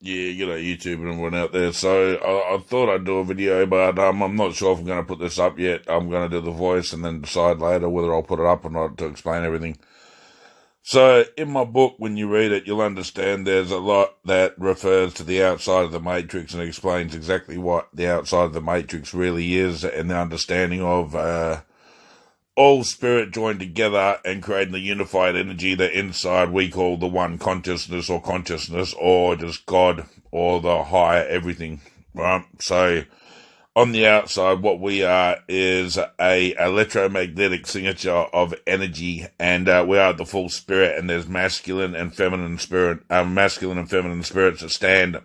Yeah, YouTube and everyone out there. So I thought I'd do a video, but I'm not sure if I'm going to put this up yet. I'm going to do the voice and then decide later whether I'll put it up or not to explain everything. So in my book, when you read it, you'll understand there's a lot that refers to the outside of the matrix and explains exactly what the outside of the matrix really is and the understanding of all spirit joined together and creating the unified energy that inside we call the one consciousness or just God or the higher everything, right? So on the outside, what we are is a electromagnetic signature of energy, and we are the full spirit, and there's masculine and feminine spirits that stand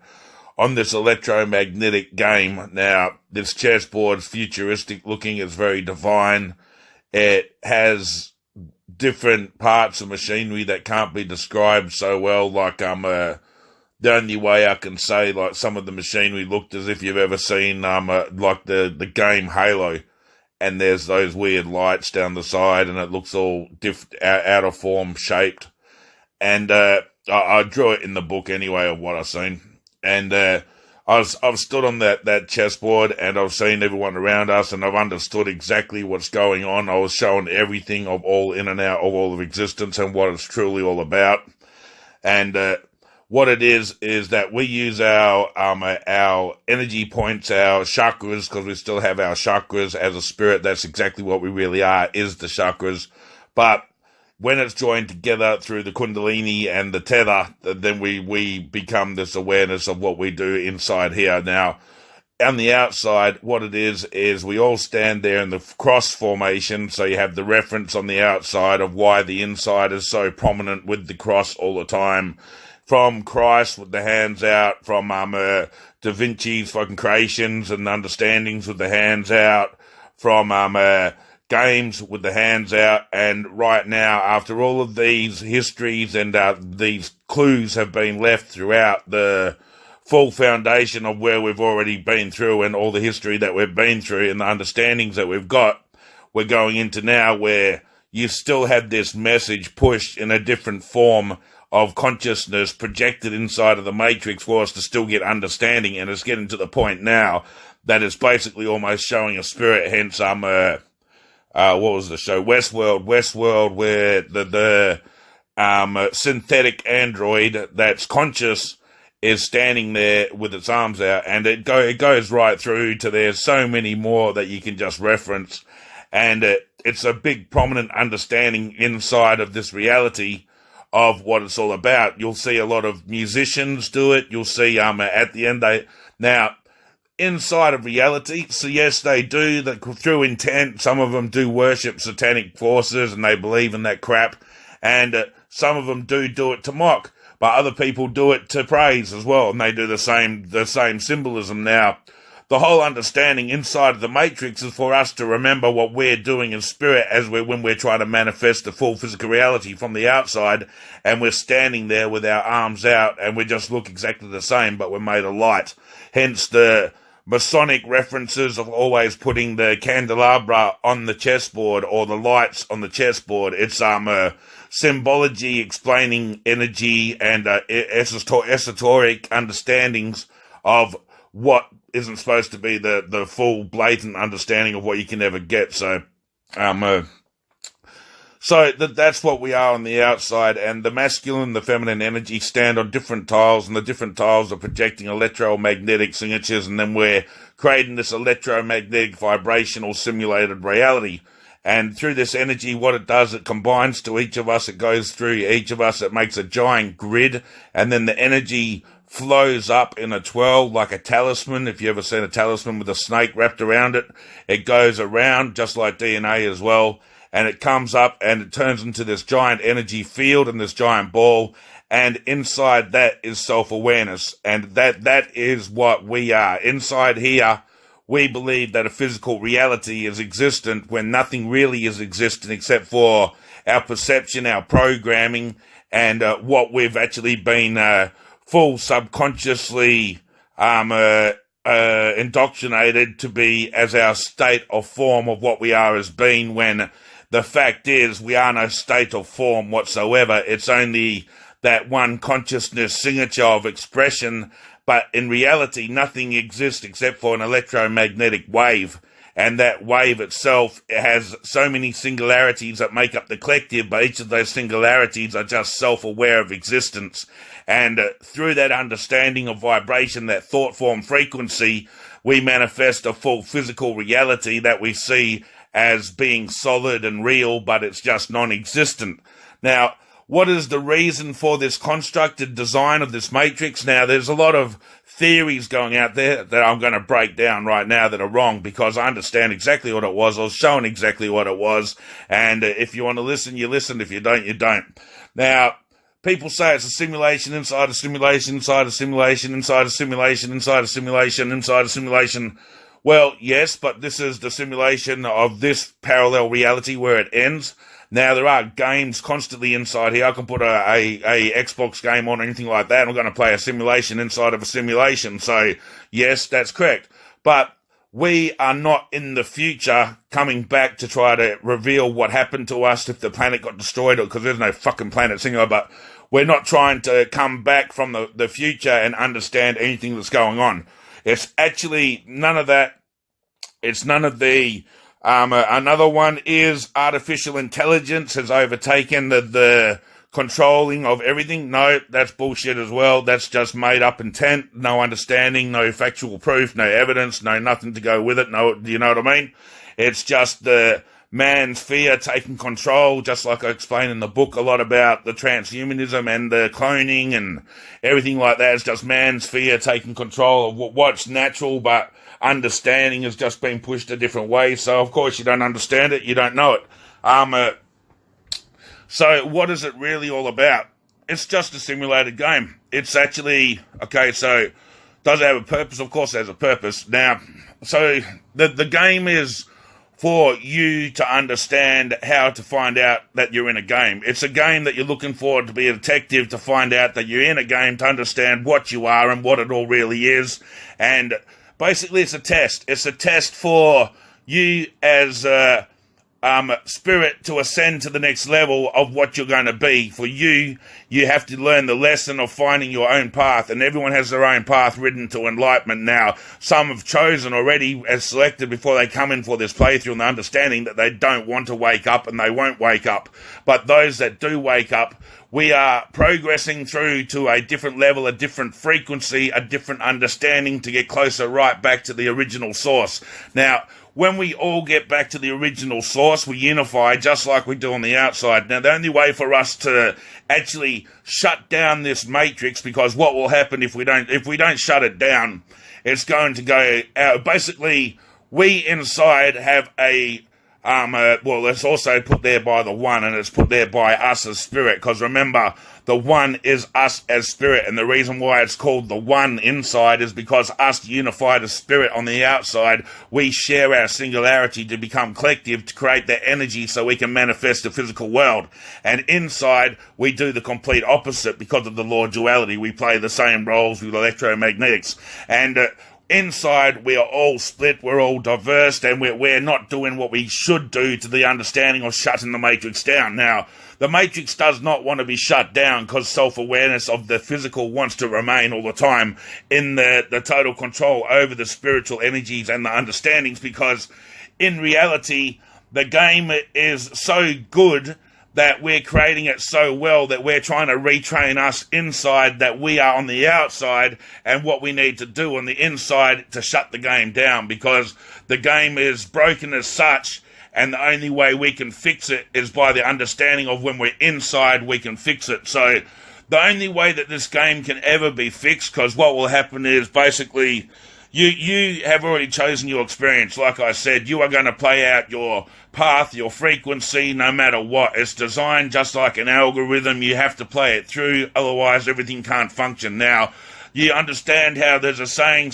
on this electromagnetic game. Now, this chessboard's futuristic looking, it's very divine. It has different parts of machinery that can't be described so well, like the only way I can say, like, some of the machinery looked as if you've ever seen like the game Halo, and there's those weird lights down the side, and it looks all out of form shaped. And I drew it in the book anyway of what I've seen, and I've stood on that chessboard, and I've seen everyone around us, and I've understood exactly what's going on. I was shown everything of all in and out of all of existence and what it's truly all about. And what it is that we use our energy points, our chakras, because we still have our chakras as a spirit. That's exactly what we really are, is the chakras. But when it's joined together through the kundalini and the tether, then we become this awareness of what we do inside here. Now, on the outside, what it is we all stand there in the cross formation, so you have the reference on the outside of why the inside is so prominent with the cross all the time. From Christ with the hands out, from Da Vinci's fucking creations and understandings with the hands out, from games with the hands out, and right now, after all of these histories and these clues have been left throughout the full foundation of where we've already been through and all the history that we've been through and the understandings that we've got, we're going into now where you still have this message pushed in a different form of consciousness projected inside of the matrix for us to still get understanding, and it's getting to the point now that it's basically almost showing a spirit, hence what was the show? Westworld, where the synthetic android that's conscious is standing there with its arms out, and it goes right through to there's so many more that you can just reference, and it's a big prominent understanding inside of this reality of what it's all about. You'll see a lot of musicians do it. You'll see at the end now inside of reality, so yes, they do that through intent. Some of them do worship satanic forces and they believe in that crap, and some of them do it to mock, but other people do it to praise as well, and they do the same symbolism. Now, the whole understanding inside of the matrix is for us to remember what we're doing in spirit when we're trying to manifest the full physical reality from the outside, and we're standing there with our arms out, and we just look exactly the same, but we're made of light. Hence the Masonic references of always putting the candelabra on the chessboard or the lights on the chessboard. It's symbology explaining energy and esoteric understandings of what isn't supposed to be the full blatant understanding of what you can ever get. So that's what we are on the outside, and the masculine, the feminine energy stand on different tiles, and the different tiles are projecting electromagnetic signatures, and then we're creating this electromagnetic vibrational simulated reality. And through this energy, what it does, it combines to each of us, it goes through each of us, it makes a giant grid, and then the energy flows up in a twirl like a talisman. If you ever seen a talisman with a snake wrapped around it, it goes around just like DNA as well. And it comes up and it turns into this giant energy field and this giant ball. And inside that is self-awareness. And that is what we are. Inside here, we believe that a physical reality is existent when nothing really is existent except for our perception, our programming, and what we've actually been full subconsciously indoctrinated to be as our state of form of what we are as being, when the fact is we are no state of form whatsoever. It's only that one consciousness signature of expression, but in reality, nothing exists except for an electromagnetic wave. And that wave itself has so many singularities that make up the collective, but each of those singularities are just self-aware of existence. And through that understanding of vibration, that thought form frequency, we manifest a full physical reality that we see as being solid and real, but it's just non-existent. Now, what is the reason for this constructed design of this matrix? Now, there's a lot of theories going out there that I'm going to break down right now that are wrong, because I understand exactly what it was. I was showing exactly what it was. And if you want to listen, you listen. If you don't, you don't. Now, people say it's a simulation inside a simulation, inside a simulation, inside a simulation, inside a simulation, inside a simulation. Well, yes, but this is the simulation of this parallel reality where it ends. Now, there are games constantly inside here. I can put a Xbox game on or anything like that. I'm going to play a simulation inside of a simulation. So, yes, that's correct. But we are not in the future coming back to try to reveal what happened to us if the planet got destroyed, because there's no fucking planets anyway. But we're not trying to come back from the future and understand anything that's going on. It's actually none of that. It's none of the... another one is artificial intelligence has overtaken the controlling of everything. No, that's bullshit as well. That's just made up intent, no understanding, no factual proof, no evidence, no nothing to go with it. No, do you know what I mean? It's just the man's fear taking control, just like I explained in the book a lot about the transhumanism and the cloning and everything like that. It's just man's fear taking control of what's natural, but understanding has just been pushed a different way. So, of course, you don't understand it, you don't know it. So, what is it really all about? It's just a simulated game. It's actually, okay, so, does it have a purpose? Of course it has a purpose. Now, so, the game is for you to understand how to find out that you're in a game. It's a game that you're looking for to be a detective, to find out that you're in a game, to understand what you are and what it all really is. And basically, it's a test. It's a test for you as a spirit to ascend to the next level of what you're going to be. For you, you have to learn the lesson of finding your own path, and everyone has their own path written to enlightenment. Now, some have chosen already as selected before they come in for this playthrough, and the understanding that they don't want to wake up and they won't wake up. But those that do wake up, we are progressing through to a different level, a different frequency, a different understanding to get closer right back to the original source. Now, when we all get back to the original source, we unify just like we do on the outside. Now, the only way for us to actually shut down this matrix, because what will happen if we don't shut it down, it's going to go out. Basically, we inside have well, it's also put there by the one, and it's put there by us as spirit, because remember, the one is us as spirit, and the reason why it's called the one inside is because us unified as spirit on the outside, we share our singularity to become collective, to create that energy so we can manifest the physical world. And inside, we do the complete opposite because of the law of duality. We play the same roles with electromagnetics. And inside, we are all split, we're all diverse, and we're not doing what we should do to the understanding of shutting the matrix down. Now, the matrix does not want to be shut down because self-awareness of the physical wants to remain all the time in the total control over the spiritual energies and the understandings, because in reality, the game is so good that we're creating it so well that we're trying to retrain us inside that we are on the outside, and what we need to do on the inside to shut the game down, because the game is broken as such, and the only way we can fix it is by the understanding of when we're inside we can fix it. So the only way that this game can ever be fixed, because what will happen is basically you have already chosen your experience. Like I said, you are going to play out your path, your frequency, no matter what. It's designed just like an algorithm. You have to play it through, otherwise everything can't function. Now, you understand how there's a saying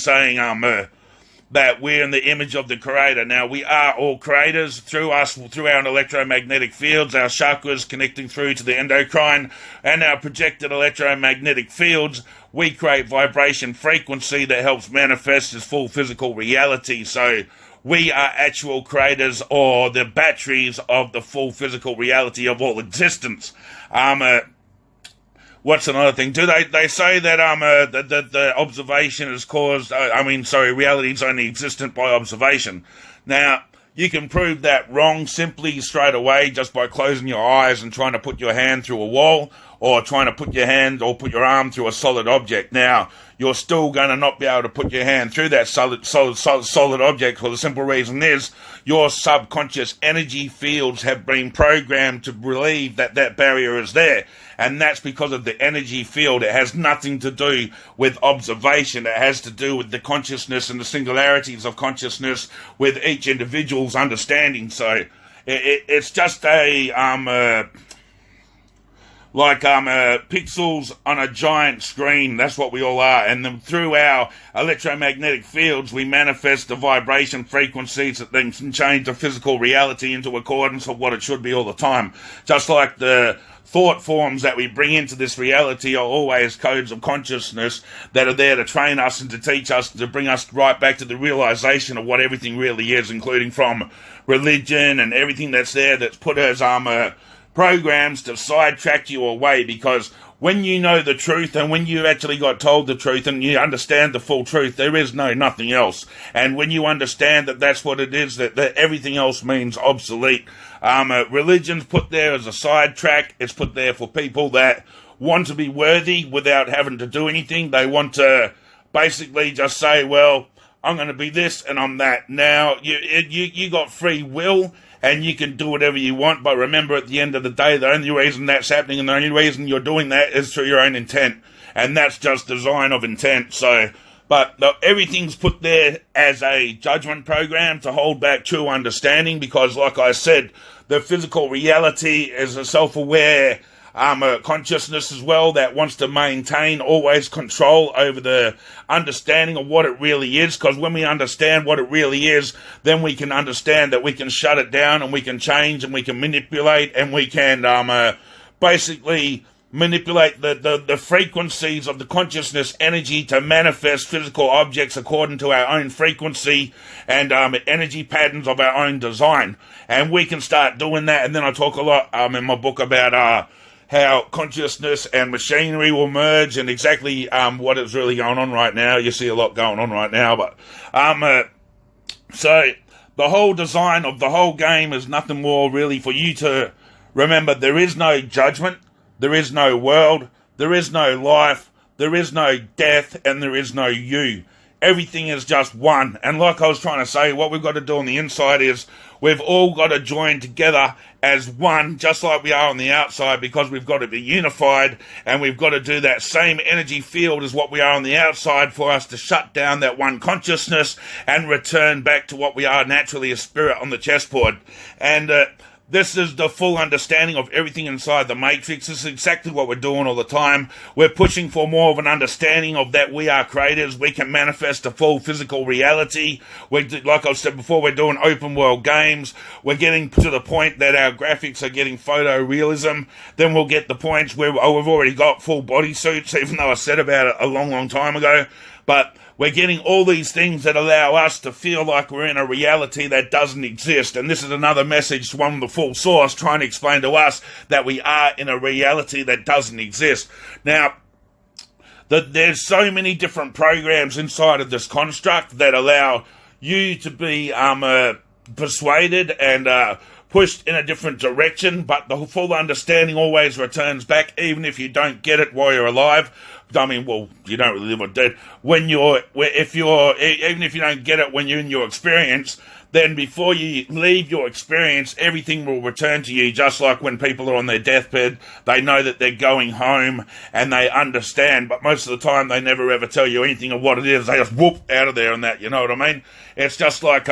that we're in the image of the creator. Now, we are all creators through us, through our electromagnetic fields, our chakras connecting through to the endocrine, and our projected electromagnetic fields. We create vibration frequency that helps manifest as full physical reality. So we are actual creators, or the batteries of the full physical reality of all existence. what's another thing? Do they say that the observation is caused? Reality is only existent by observation. Now, you can prove that wrong simply straight away just by closing your eyes and trying to put your hand through a wall, or trying to put your hand or put your arm through a solid object. Now, you're still going to not be able to put your hand through that solid object, for the simple reason is your subconscious energy fields have been programmed to believe that that barrier is there. And that's because of the energy field. It has nothing to do with observation. It has to do with the consciousness and the singularities of consciousness with each individual's understanding. So it's just pixels on a giant screen. That's what we all are. And then through our electromagnetic fields, we manifest the vibration frequencies that then can change the physical reality into accordance with what it should be all the time. Just like the thought forms that we bring into this reality are always codes of consciousness that are there to train us and to teach us, to bring us right back to the realization of what everything really is, including from religion and everything that's there that's put as programs to sidetrack you away. Because when you know the truth, and when you actually got told the truth and you understand the full truth, there is nothing else. And when you understand that that's what it is, that everything else means obsolete. Religion's put there as a sidetrack. It's put there for people that want to be worthy without having to do anything. They want to basically just say, well, I'm going to be this and I'm that. Now, you got free will, and you can do whatever you want, but remember, at the end of the day, the only reason that's happening and the only reason you're doing that is through your own intent, and that's just design of intent. So, but everything's put there as a judgment program to hold back true understanding, because, like I said, the physical reality is a self-aware consciousness as well that wants to maintain always control over the understanding of what it really is. Because when we understand what it really is, then we can understand that we can shut it down and we can change and we can manipulate and we can basically manipulate the frequencies of the consciousness energy to manifest physical objects according to our own frequency and energy patterns of our own design. And we can start doing that. And then I talk a lot in my book about how consciousness and machinery will merge, and exactly what is really going on right now. You see a lot going on right now, but so the whole design of the whole game is nothing more really for you to remember. There is no judgment, there is no world, there is no life, there is no death, and there is no you. Everything is just one. And like I was trying to say, what we've got to do on the inside is we've all got to join together as one, just like we are on the outside, because we've got to be unified, and we've got to do that same energy field as what we are on the outside for us to shut down that one consciousness and return back to what we are naturally, a spirit on the chessboard. And this is the full understanding of everything inside the matrix. This is exactly what we're doing all the time. We're pushing for more of an understanding of that we are creators. We can manifest a full physical reality. Like I said before, we're doing open world games. We're getting to the point that our graphics are getting photorealism. Then we'll get the points where we've already got full body suits, even though I said about it a long time ago. But we're getting all these things that allow us to feel like we're in a reality that doesn't exist. And this is another message from the full source trying to explain to us that we are in a reality that doesn't exist. Now, there's so many different programs inside of this construct that allow you to be persuaded and pushed in a different direction, but the full understanding always returns back, even if you don't get it while you're alive. I mean, well, you don't really live or dead. Even if you don't get it when you're in your experience, then before you leave your experience, everything will return to you. Just like when people are on their deathbed, they know that they're going home and they understand, but most of the time they never ever tell you anything of what it is. They just whoop out of there and that, you know what I mean? It's just like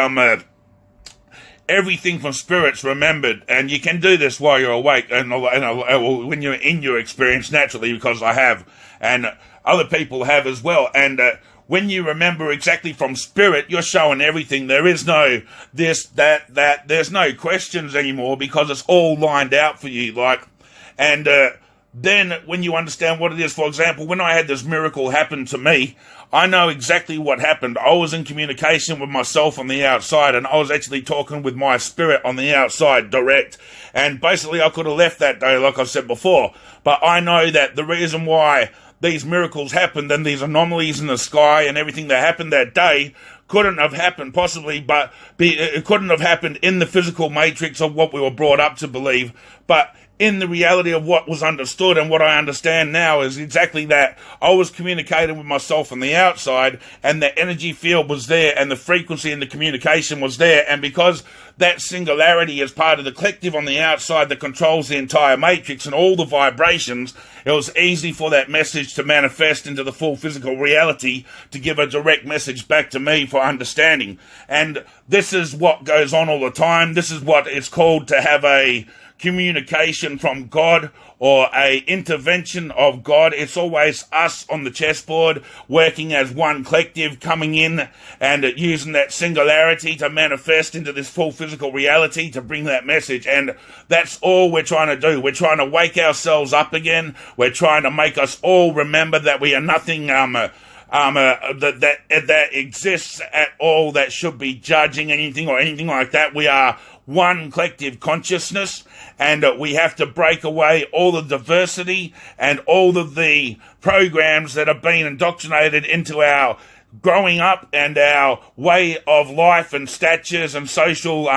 everything from spirit's remembered, and you can do this while you're awake and when you're in your experience naturally, because I have, and other people have as well. And when you remember exactly from spirit, you're showing everything. There is no this, that. There's no questions anymore, because it's all lined out for you. And then when you understand what it is, for example, when I had this miracle happen to me, I know exactly what happened. I was in communication with myself on the outside, and I was actually talking with my spirit on the outside, direct. And basically I could have left that day, like I said before. But I know that the reason why these miracles happened and these anomalies in the sky and everything that happened that day couldn't have happened possibly, but it couldn't have happened in the physical matrix of what we were brought up to believe, but in the reality of what was understood. And what I understand now is exactly that. I was communicating with myself on the outside, and the energy field was there, and the frequency and the communication was there. And because that singularity is part of the collective on the outside that controls the entire matrix and all the vibrations, it was easy for that message to manifest into the full physical reality, to give a direct message back to me for understanding. And this is what goes on all the time. This is what it's called to have a communication from God, or a intervention of God. It's always us on the chessboard working as one collective, coming in and using that singularity to manifest into this full physical reality, to bring that message. And that's all we're trying to do. We're trying to wake ourselves up again. We're trying to make us all remember that we are nothing that exists at all that should be judging anything or anything like that. We are one collective consciousness, and we have to break away all the diversity and all of the programs that have been indoctrinated into our growing up and our way of life and statures and social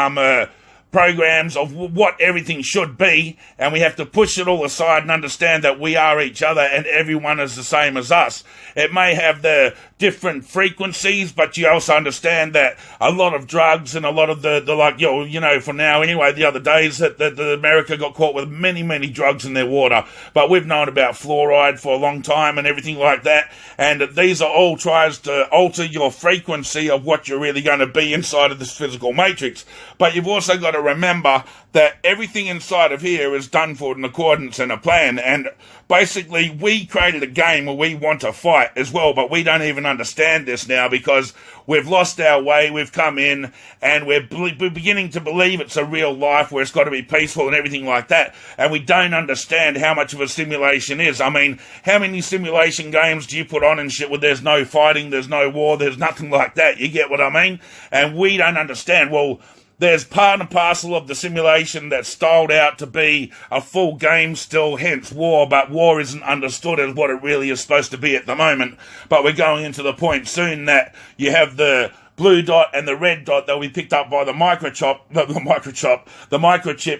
programs of what everything should be, and we have to push it all aside and understand that we are each other and everyone is the same as us. It may have the different frequencies, but you also understand that a lot of drugs and a lot of the like, you know, for now anyway, the other days that America got caught with many drugs in their water, but we've known about fluoride for a long time and everything like that, and these are all tries to alter your frequency of what you're really going to be inside of this physical matrix. But you've also got to remember that everything inside of here is done for in accordance and a plan, and basically we created a game where we want to fight as well, but we don't even understand this now because we've lost our way. We've come in and we're beginning to believe it's a real life where it's got to be peaceful and everything like that, and we don't understand how much of a simulation is. I mean, how many simulation games do you put on and shit where there's no fighting, there's no war, there's nothing like that? You get what I mean? And we don't understand. Well, there's part and parcel of the simulation that's styled out to be a full game still, hence war, but war isn't understood as what it really is supposed to be at the moment. But we're going into the point soon that you have the blue dot and the red dot that will be picked up by the microchip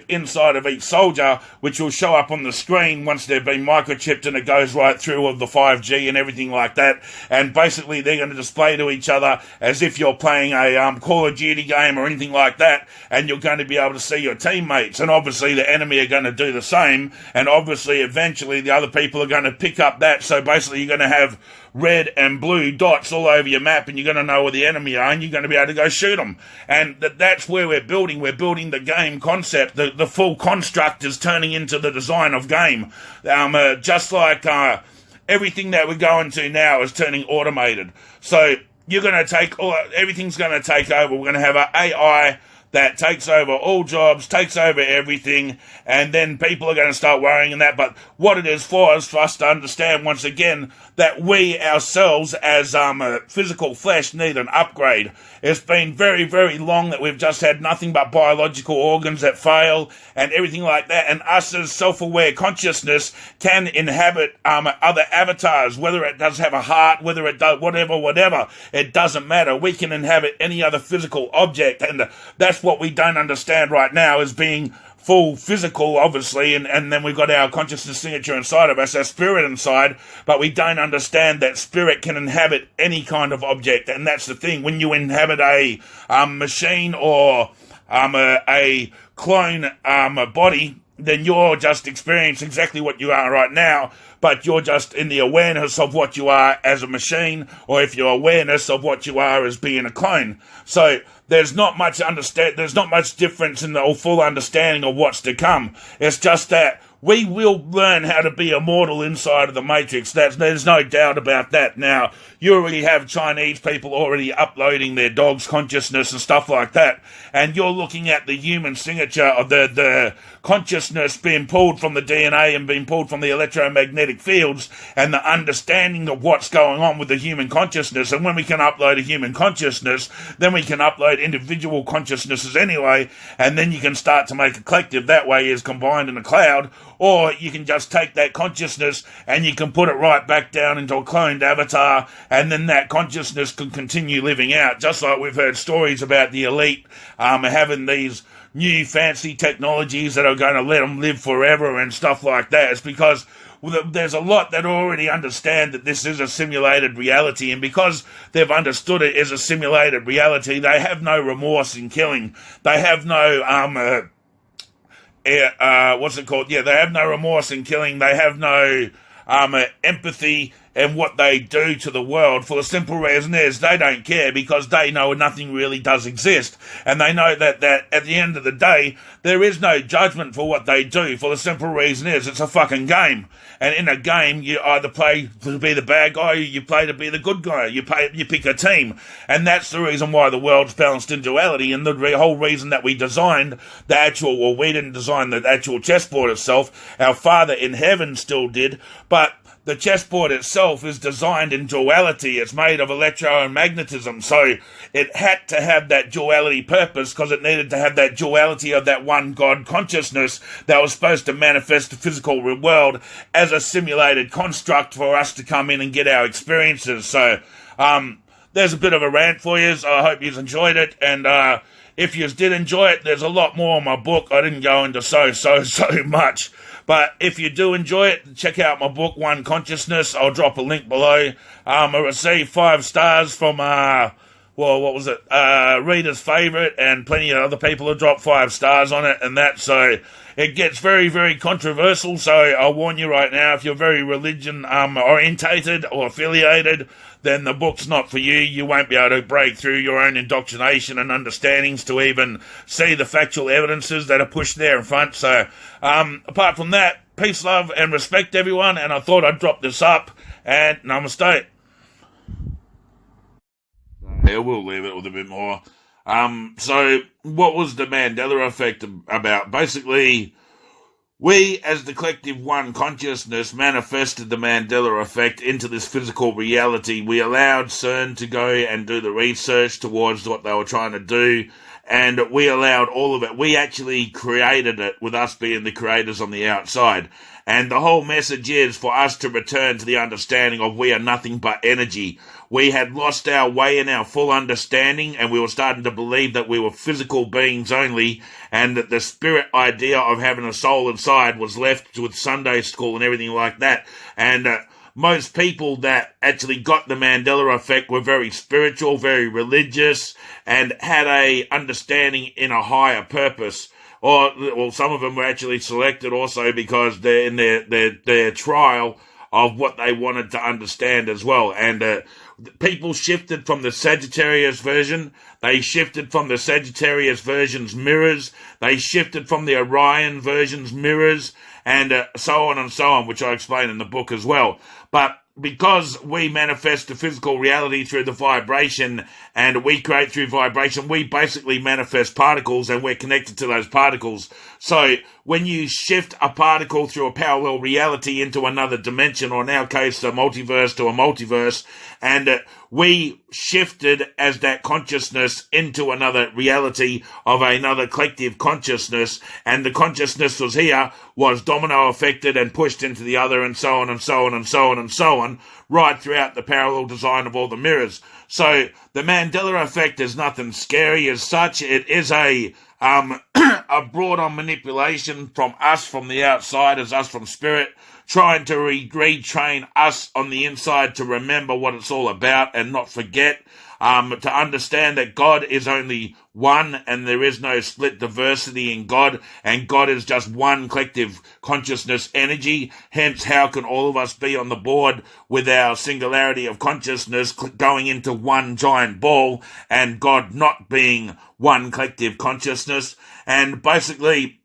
inside of each soldier, which will show up on the screen once they've been microchipped, and it goes right through of the 5G and everything like that. And basically they're going to display to each other as if you're playing a Call of Duty game or anything like that, and you're going to be able to see your teammates, and obviously the enemy are going to do the same, and obviously eventually the other people are going to pick up that. So basically you're going to have red and blue dots all over your map, and you're going to know where the enemy are, and you're going to be able to go shoot them. And that's where we're building. We're building the game concept. The full construct is turning into the design of game. Just like everything that we're going to now is turning automated. So you're going to everything's going to take over. We're going to have an AI that takes over all jobs, takes over everything, and then people are going to start worrying in that. But what it is for is for us to understand once again that we ourselves as physical flesh need an upgrade. It's been very long that we've just had nothing but biological organs that fail and everything like that, and us as self-aware consciousness can inhabit other avatars, whether it does have a heart, whether it does whatever, it doesn't matter. We can inhabit any other physical object, and that's what we don't understand right now, is being full physical, obviously, and then we've got our consciousness signature inside of us, our spirit inside, but we don't understand that spirit can inhabit any kind of object. And that's the thing. When you inhabit a machine or a clone body, then you're just experiencing exactly what you are right now, but you're just in the awareness of what you are as a machine, or if you're awareness of what you are as being a clone. So there's not much difference in the full understanding of what's to come. It's just that we will learn how to be immortal inside of the Matrix. There's no doubt about that. Now, you already have Chinese people already uploading their dog's consciousness and stuff like that, and you're looking at the human signature of the consciousness being pulled from the DNA and being pulled from the electromagnetic fields, and the understanding of what's going on with the human consciousness. And when we can upload a human consciousness, then we can upload individual consciousnesses anyway, and then you can start to make a collective. That way is combined in a cloud. Or you can just take that consciousness and you can put it right back down into a cloned avatar, and then that consciousness can continue living out. Just like we've heard stories about the elite having these new fancy technologies that are going to let them live forever and stuff like that. It's because there's a lot that already understand that this is a simulated reality, and because they've understood it as a simulated reality, they have no remorse in killing. They have no what's it called? Yeah, they have no remorse in killing. They have no empathy in what they do to the world, for the simple reason is they don't care, because they know nothing really does exist, and they know that at the end of the day there is no judgment for what they do, for the simple reason is it's a fucking game, and in a game you either play to be the bad guy or you play to be the good guy. You pick a team, and that's the reason why the world's balanced in duality, and the whole reason that we designed the actual, well, we didn't design the actual chessboard itself, our Father in heaven still did, but the chessboard itself is designed in duality. It's made of electromagnetism, so it had to have that duality purpose, because it needed to have that duality of that one God consciousness that was supposed to manifest the physical world as a simulated construct for us to come in and get our experiences. So there's a bit of a rant for you. I hope you enjoyed it, and if you did enjoy it, there's a lot more in my book. I didn't go into so much. But if you do enjoy it, check out my book, One Consciousness. I'll drop a link below. I received 5 stars from, Reader's Favourite, and plenty of other people have dropped 5 stars on it and that. So it gets very, very controversial. So I'll warn you right now, if you're very religion orientated or affiliated, then the book's not for you. You won't be able to break through your own indoctrination and understandings to even see the factual evidences that are pushed there in front. So, apart from that, peace, love, and respect, everyone. And I thought I'd drop this up, and namaste. Yeah, we'll leave it with a bit more. So, what was the Mandela effect about? Basically, we, as the collective one consciousness, manifested the Mandela effect into this physical reality. We allowed CERN to go and do the research towards what they were trying to do, and we allowed all of it. We actually created it, with us being the creators on the outside. And the whole message is for us to return to the understanding of we are nothing but energy. We had lost our way in our full understanding, and we were starting to believe that we were physical beings only, and that the spirit idea of having a soul inside was left with Sunday school and everything like that. And most people that actually got the Mandela effect were very spiritual, very religious, and had a understanding in a higher purpose. Or, well, some of them were actually selected also because they're in their trial of what they wanted to understand as well. And people shifted from the Sagittarius version. They shifted from the Sagittarius version's mirrors. They shifted from the Orion version's mirrors, and so on, which I explain in the book as well. But because we manifest the physical reality through the vibration, and we create through vibration, we basically manifest particles, and we're connected to those particles. So when you shift a particle through a parallel reality into another dimension, or in our case, a multiverse to a multiverse, and we shifted as that consciousness into another reality of another collective consciousness, and the consciousness was domino affected and pushed into the other, and so on, right throughout the parallel design of all the mirrors. So the Mandela effect is nothing scary as such. It is a brought-on manipulation from us from the outside, as us from spirit, trying to retrain us on the inside to remember what it's all about and not forget, to understand that God is only one and there is no split diversity in God, and God is just one collective consciousness energy. Hence, how can all of us be on the board with our singularity of consciousness going into one giant ball, and God not being one collective consciousness? And basically,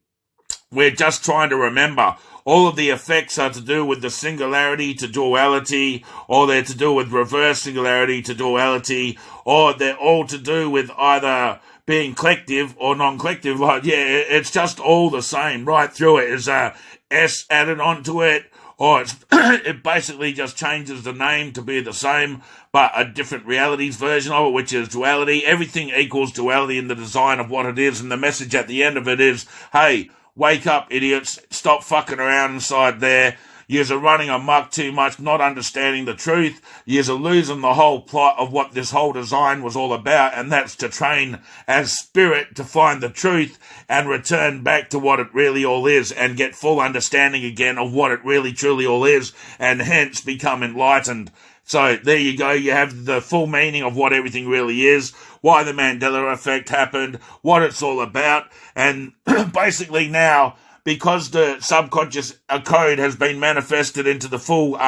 we're just trying to remember all of the effects are to do with the singularity to duality, or they're to do with reverse singularity to duality, or they're all to do with either being collective or non-collective. Like, yeah, it's just all the same right through it. Is a S added onto it, or it basically just changes the name to be the same, but a different realities version of it, which is duality. Everything equals duality in the design of what it is, and the message at the end of it is, hey, wake up, idiots, stop fucking around inside there. You're running amok too much, not understanding the truth. You're losing the whole plot of what this whole design was all about, and that's to train as spirit to find the truth and return back to what it really all is and get full understanding again of what it really truly all is, and hence become enlightened. So there you go. You have the full meaning of what everything really is, why the Mandela effect happened, what it's all about, and basically now, because the subconscious code has been manifested into the full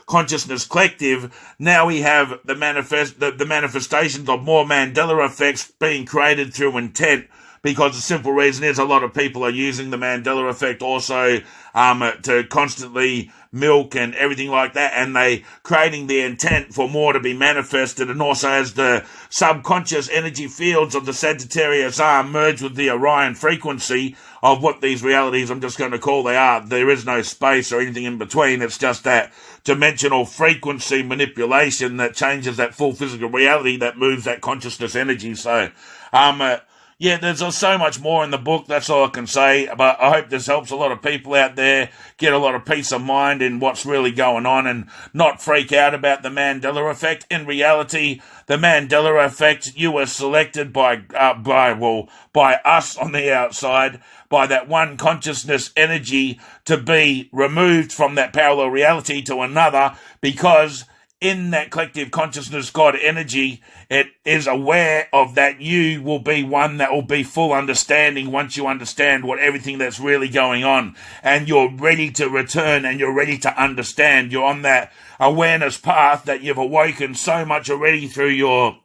consciousness collective, now we have the manifestations of more Mandela effects being created through intent, because the simple reason is a lot of people are using the Mandela effect also to constantly milk and everything like that, and they creating the intent for more to be manifested, and also as the subconscious energy fields of the Sagittarius are merge with the Orion frequency of what these realities I'm just going to call they are. There is no space or anything in between. It's just that dimensional frequency manipulation that changes that full physical reality that moves that consciousness energy. So, yeah, there's so much more in the book. That's all I can say. But I hope this helps a lot of people out there get a lot of peace of mind in what's really going on and not freak out about the Mandela effect. In reality, the Mandela effect, you were selected by us on the outside, by that one consciousness energy to be removed from that parallel reality to another, because in that collective consciousness God energy, it is aware of that you will be one that will be full understanding once you understand what everything that's really going on, and you're ready to return and you're ready to understand. You're on that awareness path that you've awoken so much already through your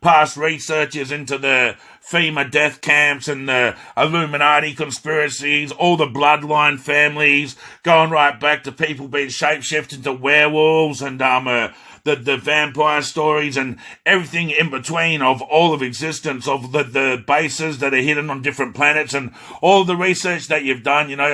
past researches into the FEMA death camps and the Illuminati conspiracies, all the bloodline families, going right back to people being shapeshifted to werewolves, and the vampire stories and everything in between of all of existence, of the bases that are hidden on different planets, and all the research that you've done, you know,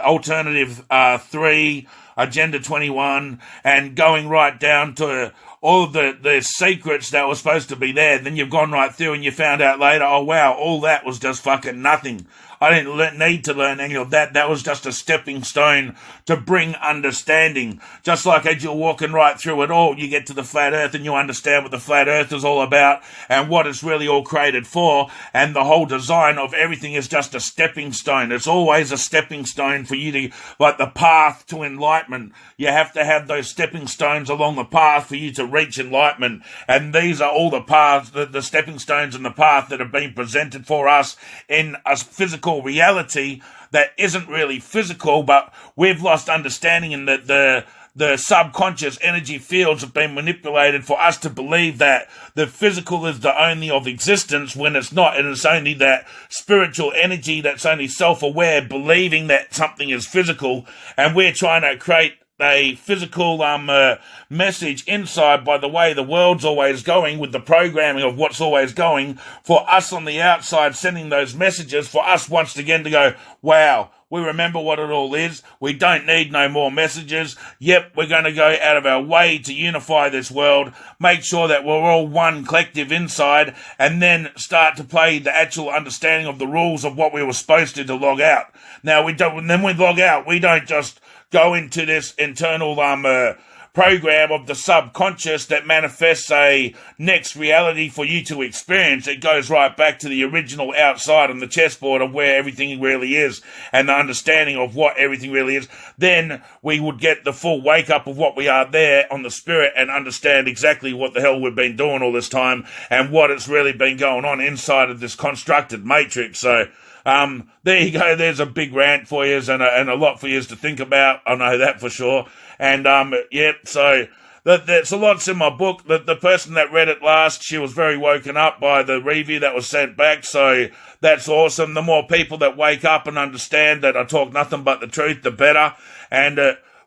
Alternative 3, Agenda 21, and going right down to all of the secrets that were supposed to be there. Then you've gone right through and you found out later, oh wow, all that was just fucking nothing. I didn't need to learn any of that. That was just a stepping stone to bring understanding. Just like as you're walking right through it all, you get to the flat earth and you understand what the flat earth is all about and what it's really all created for. And the whole design of everything is just a stepping stone. It's always a stepping stone for you to, like the path to enlightenment. You have to have those stepping stones along the path for you to reach enlightenment. And these are all the paths, the stepping stones in the path that have been presented for us in a physical reality that isn't really physical, but we've lost understanding in that the subconscious energy fields have been manipulated for us to believe that the physical is the only of existence, when it's not, and it's only that spiritual energy that's only self-aware, believing that something is physical, and we're trying to create a physical message inside by the way the world's always going, with the programming of what's always going, for us on the outside sending those messages for us once again to go, wow, we remember what it all is. We don't need no more messages. Yep, we're going to go out of our way to unify this world, make sure that we're all one collective inside, and then start to play the actual understanding of the rules of what we were supposed to log out. Now, when we log out, we don't just go into this internal program of the subconscious that manifests a next reality for you to experience. It goes right back to the original outside on the chessboard of where everything really is and the understanding of what everything really is. Then we would get the full wake up of what we are there on the spirit and understand exactly what the hell we've been doing all this time and what has really been going on inside of this constructed matrix. So there you go. There's a big rant for you and a lot for you to think about. I know that for sure. And, so There's a lots in my book. The person that read it last, she was very woken up by the review that was sent back, so that's awesome. The more people that wake up and understand that I talk nothing but the truth, the better. And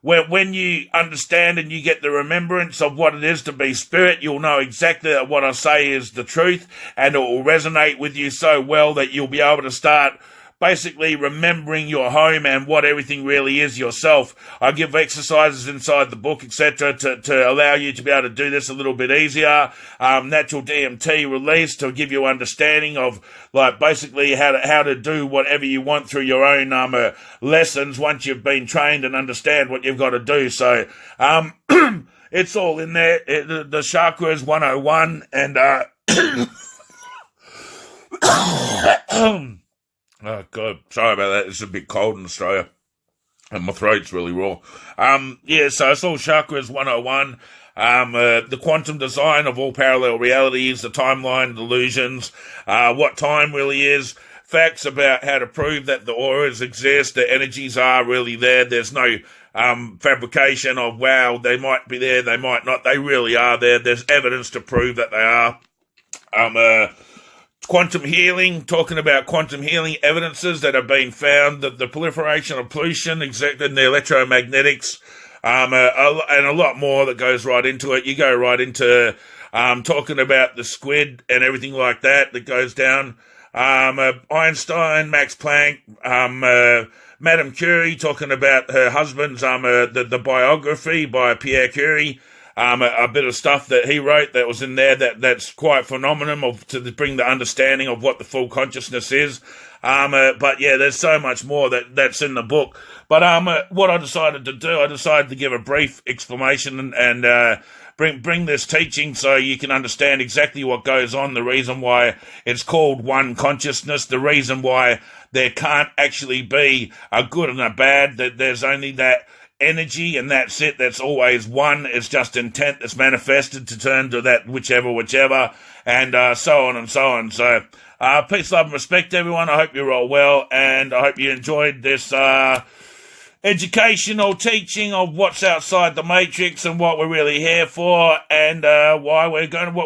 when you understand and you get the remembrance of what it is to be spirit, you'll know exactly that what I say is the truth, and it will resonate with you so well that you'll be able to start basically remembering your home and what everything really is yourself. I give exercises inside the book, etc., to allow you to be able to do this a little bit easier. Natural DMT release to give you understanding of, like, basically how to do whatever you want through your own lessons once you've been trained and understand what you've got to do. So it's all in there. The Chakras 101 and oh, God, sorry about that. It's a bit cold in Australia, and my throat's really raw. Yeah, so it's all Chakras 101. The quantum design of all parallel realities, the timeline delusions, what time really is, facts about how to prove that the auras exist, the energies are really there. There's no fabrication of, wow, they might be there, they might not. They really are there. There's evidence to prove that they are. Quantum healing, talking about quantum healing evidences that have been found, that the proliferation of pollution, exactly, in the electromagnetics, and a lot more that goes right into it. You go right into talking about the squid and everything like that goes down. Einstein, Max Planck, Madame Curie, talking about her husband's the biography by Pierre Curie. A bit of stuff that he wrote that was in there that's quite phenomenal to bring the understanding of what the full consciousness is. But yeah, there's so much more that's in the book. But what I decided to do, I decided to give a brief explanation and bring this teaching so you can understand exactly what goes on, the reason why it's called one consciousness, the reason why there can't actually be a good and a bad, that there's only that energy, and that's it. That's always one. It's just intent that's manifested to turn to that whichever, and so on and so on. So, peace, love, and respect, everyone. I hope you're all well, and I hope you enjoyed this educational teaching of what's outside the matrix and what we're really here for, and what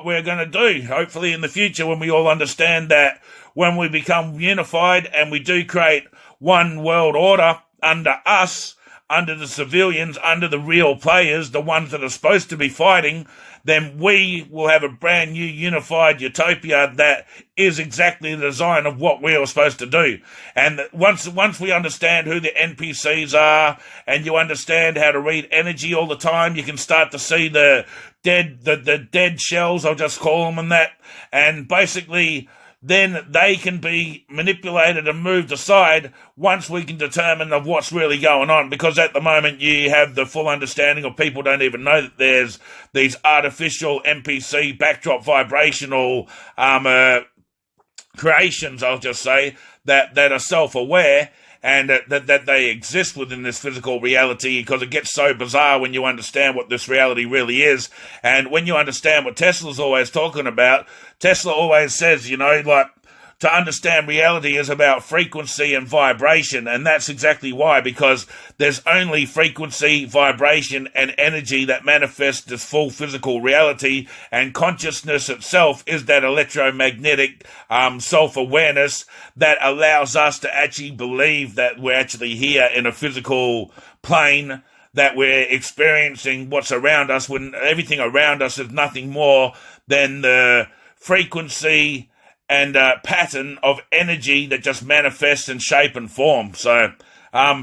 we're going to do. Hopefully, in the future, when we all understand that, when we become unified and we do create one world order under us, under the civilians, under the real players, the ones that are supposed to be fighting, then we will have a brand new unified utopia that is exactly the design of what we are supposed to do. And once we understand who the NPCs are, and you understand how to read energy all the time, you can start to see the dead shells, I'll just call them, and that, and basically then they can be manipulated and moved aside once we can determine of what's really going on. Because at the moment you have the full understanding of people don't even know that there's these artificial NPC backdrop vibrational creations, I'll just say, that are self-aware, and that they exist within this physical reality, because it gets so bizarre when you understand what this reality really is. And when you understand what Tesla's always talking about, Tesla always says, like, to understand reality is about frequency and vibration, and that's exactly why, because there's only frequency, vibration, and energy that manifests this full physical reality, and consciousness itself is that electromagnetic self-awareness that allows us to actually believe that we're actually here in a physical plane, that we're experiencing what's around us, when everything around us is nothing more than the frequency and pattern of energy that just manifests in shape and form. So,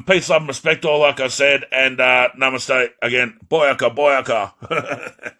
peace, love, and respect all, like I said, and namaste again. Boyaka, boyaka.